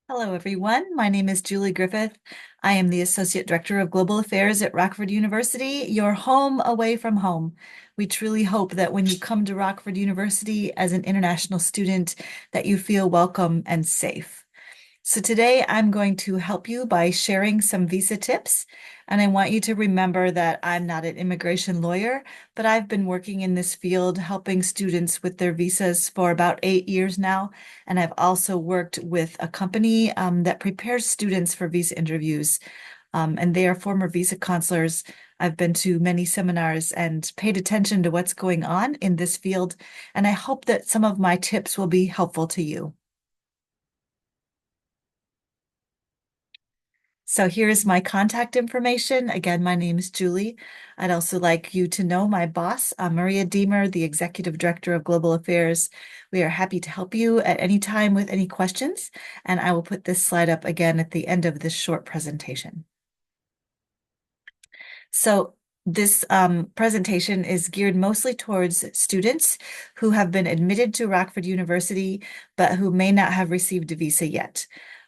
Hello, everyone. My name is Julie Griffith. I am the Associate Director of Global Affairs at Rockford University, your home away from home. We truly hope that when you come to Rockford University as an international student, that you feel welcome and safe. So today I'm going to help you by sharing some visa tips. And I want you to remember that I'm not an immigration lawyer, but I've been working in this field helping students with their visas for about 8 years now. And I've also worked with a company that prepares students for visa interviews. And they are former visa counselors. I've been to many seminars and paid attention to what's going on in this field. And I hope that some of my tips will be helpful to you. So here's my contact information. Again, my name is Julie. I'd also like you to know my boss, Maria Deemer, the Executive Director of Global Affairs. We are happy to help you at any time with any questions, and I will put this slide up again at the end of this short presentation. So this presentation is geared mostly towards students who have been admitted to Rockford University, but who may not have received a visa yet.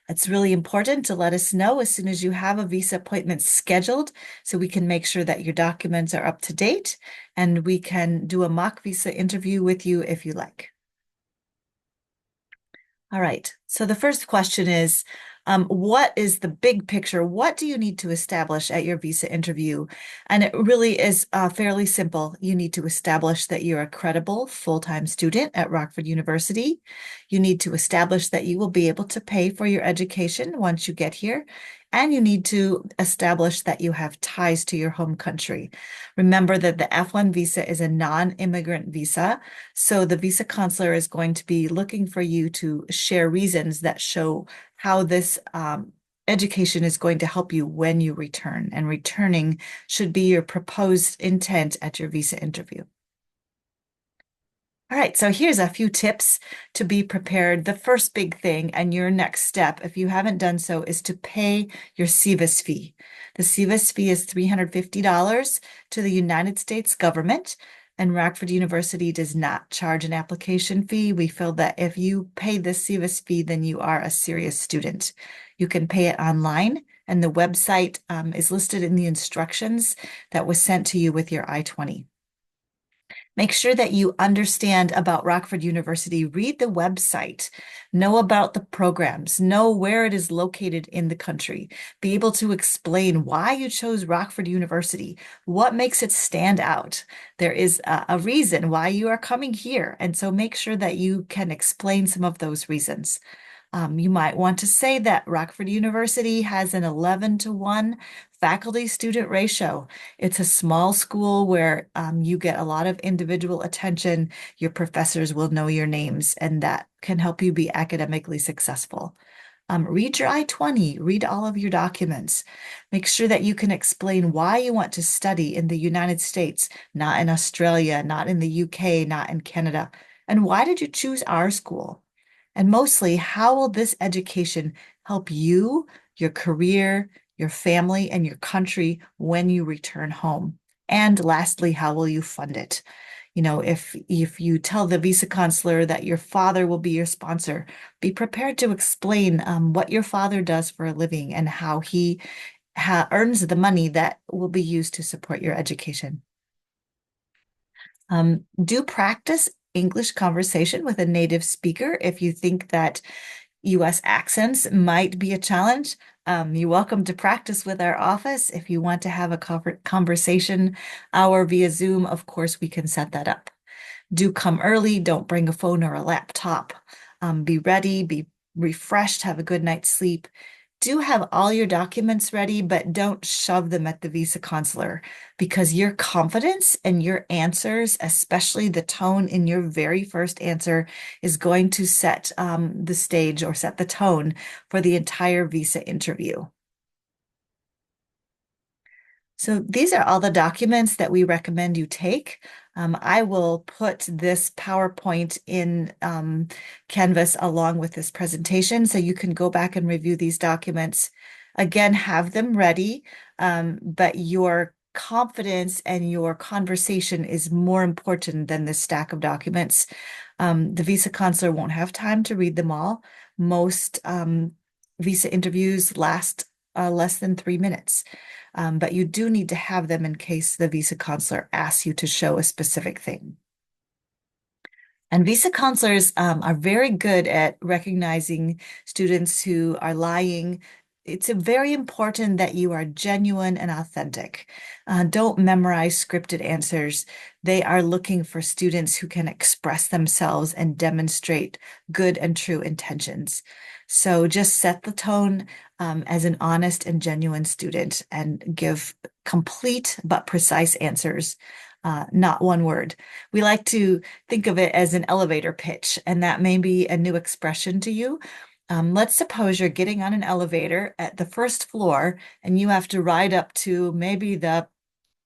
It's really important to let us know as soon as you have a visa appointment scheduled so we can make sure that your documents are up to date and we can do a mock visa interview with you if you like. All right. So the first question is, what is the big picture? What do you need to establish at your visa interview? And it really is fairly simple. You need to establish that you're a credible full-time student at Rockford University. You need to establish that you will be able to pay for your education once you get here. And you need to establish that you have ties to your home country. Remember that the F1 visa is a non-immigrant visa. So the visa counselor is going to be looking for you to share reasons that show how this education is going to help you when you return. And returning should be your proposed intent at your visa interview. All right, so here's a few tips to be prepared. The first big thing and your next step, if you haven't done so, is to pay your SEVIS fee. The SEVIS fee is $350 to the United States government, and Rockford University does not charge an application fee. We feel that if you pay the SEVIS fee, then you are a serious student. You can pay it online, and the website is listed in the instructions that was sent to you with your I-20. Make sure that you understand about Rockford University. Read the website, know about the programs, know where it is located in the country, be able to explain why you chose Rockford University, what makes it stand out. There is a reason why you are coming here. And so make sure that you can explain some of those reasons. You might want to say that Rockford University has an 11-to-1 faculty-student ratio. It's a small school where you get a lot of individual attention. Your professors will know your names, and that can help you be academically successful. Read your I-20, read all of your documents. Make sure that you can explain why you want to study in the United States, not in Australia, not in the UK, not in Canada. And why did you choose our school? And mostly, how will this education help you, your career, your family, and your country when you return home? And lastly, how will you fund it? You know, if you tell the visa counselor that your father will be your sponsor, be prepared to explain what your father does for a living and how he earns the money that will be used to support your education. Do practice English conversation with a native speaker if you think that US accents might be a challenge. You're welcome to practice with our office. If you want to have a conversation hour via Zoom, of course, we can set that up. Do come early. Don't bring a phone or a laptop. Be ready, be refreshed, have a good night's sleep. Do have all your documents ready, but don't shove them at the visa consular because your confidence and your answers, especially the tone in your very first answer, is going to set the stage or set the tone for the entire visa interview. So these are all the documents that we recommend you take. I will put this PowerPoint in Canvas along with this presentation so you can go back and review these documents. Again, have them ready, but your confidence and your conversation is more important than this stack of documents. The visa consular won't have time to read them all. Most visa interviews last less than 3 minutes. But you do need to have them in case the visa counselor asks you to show a specific thing. And visa counselors are very good at recognizing students who are lying. It's very important that you are genuine and authentic. Don't memorize scripted answers. They are looking for students who can express themselves and demonstrate good and true intentions. So just set the tone as an honest and genuine student and give complete but precise answers, not one word. We like to think of it as an elevator pitch, and that may be a new expression to you. Let's suppose you're getting on an elevator at the first floor and you have to ride up to maybe the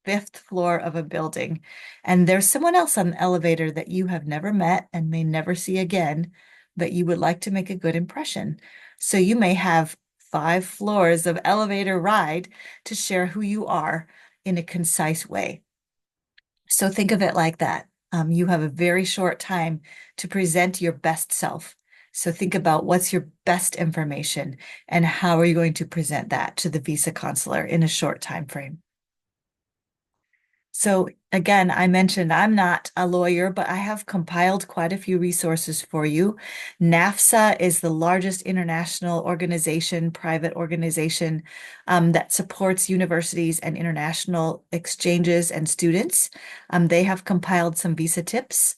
fifth floor of a building, and there's someone else on the elevator that you have never met and may never see again, but you would like to make a good impression. So you may have 5 floors of elevator ride to share who you are in a concise way. So think of it like that. You have a very short time to present your best self. So think about what's your best information and how are you going to present that to the visa consular in a short time frame. So again, I mentioned I'm not a lawyer, but I have compiled quite a few resources for you. NAFSA is the largest international organization, private organization, that supports universities and international exchanges and students. They have compiled some visa tips.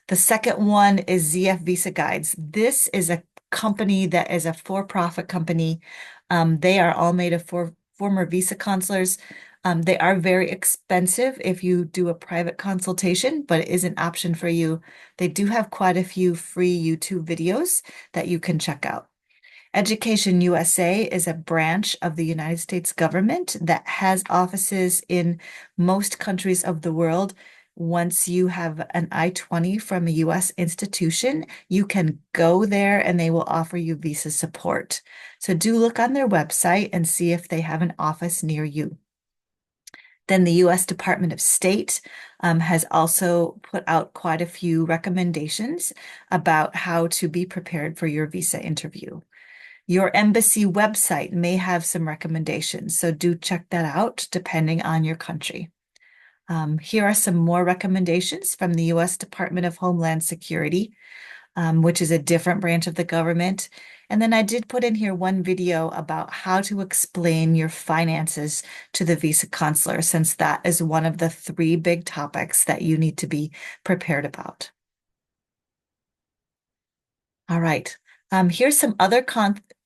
The second one is ZF Visa Guides. This is a company that is a for-profit company. They are all made of former visa consulars. They are very expensive if you do a private consultation, but it is an option for you. They do have quite a few free YouTube videos that you can check out. Education USA is a branch of the United States government that has offices in most countries of the world. Once you have an I-20 from a US institution, you can go there and they will offer you visa support. So do look on their website and see if they have an office near you. Then the US Department of State has also put out quite a few recommendations about how to be prepared for your visa interview. Your embassy website may have some recommendations, so do check that out depending on your country. Here are some more recommendations from the U.S. Department of Homeland Security, which is a different branch of the government. And then I did put in here one video about how to explain your finances to the visa consular, since that is one of the 3 big topics that you need to be prepared about. All right. Here's some other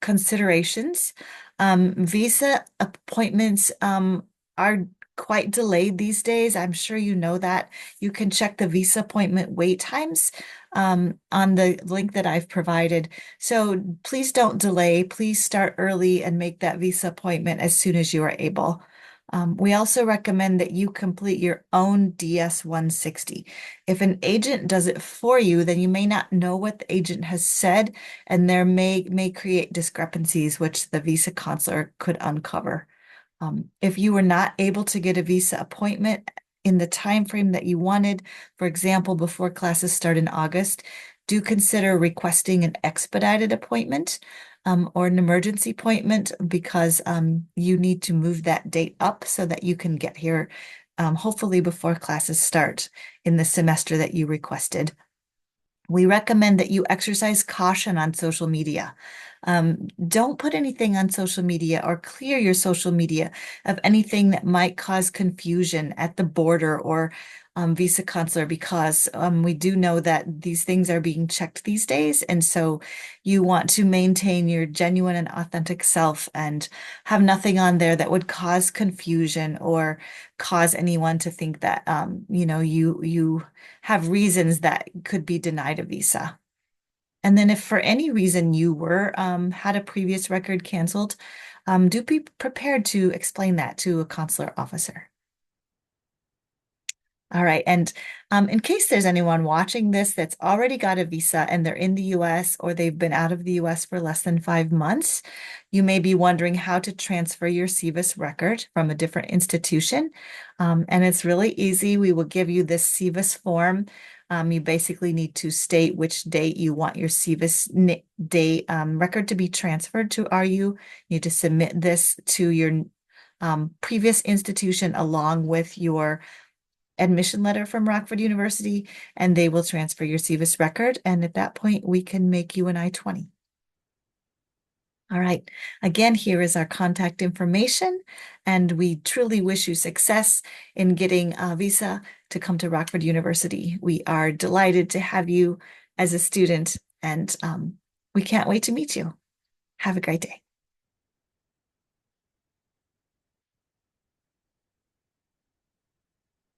considerations. Visa appointments are quite delayed these days. I'm sure you know that. You can check the visa appointment wait times on the link that I've provided. So please don't delay. Please start early and make that visa appointment as soon as you are able. We also recommend that you complete your own DS-160. If an agent does it for you, then you may not know what the agent has said, and there may create discrepancies which the visa consular could uncover. If you were not able to get a visa appointment in the time frame that you wanted, for example, before classes start in August, do consider requesting an expedited appointment or an emergency appointment, because you need to move that date up so that you can get here hopefully before classes start in the semester that you requested. We recommend that you exercise caution on social media. Don't put anything on social media or clear your social media of anything that might cause confusion at the border or visa consular, because we do know that these things are being checked these days. And so you want to maintain your genuine and authentic self and have nothing on there that would cause confusion or cause anyone to think that, you have reasons that could be denied a visa. And then if for any reason you were had a previous record canceled, do be prepared to explain that to a consular officer. All right. And in case there's anyone watching this that's already got a visa and they're in the US or they've been out of the US for less than 5 months, you may be wondering how to transfer your SEVIS record from a different institution. And it's really easy. We will give you this SEVIS form. You basically need to state which date you want your SEVIS date record to be transferred to RU. You need to submit this to your previous institution along with your admission letter from Rockford University, and they will transfer your SEVIS record. And at that point, we can make you an I-20. All right. Again, here is our contact information, and we truly wish you success in getting a visa to come to Rockford University. We are delighted to have you as a student, and we can't wait to meet you. Have a great day.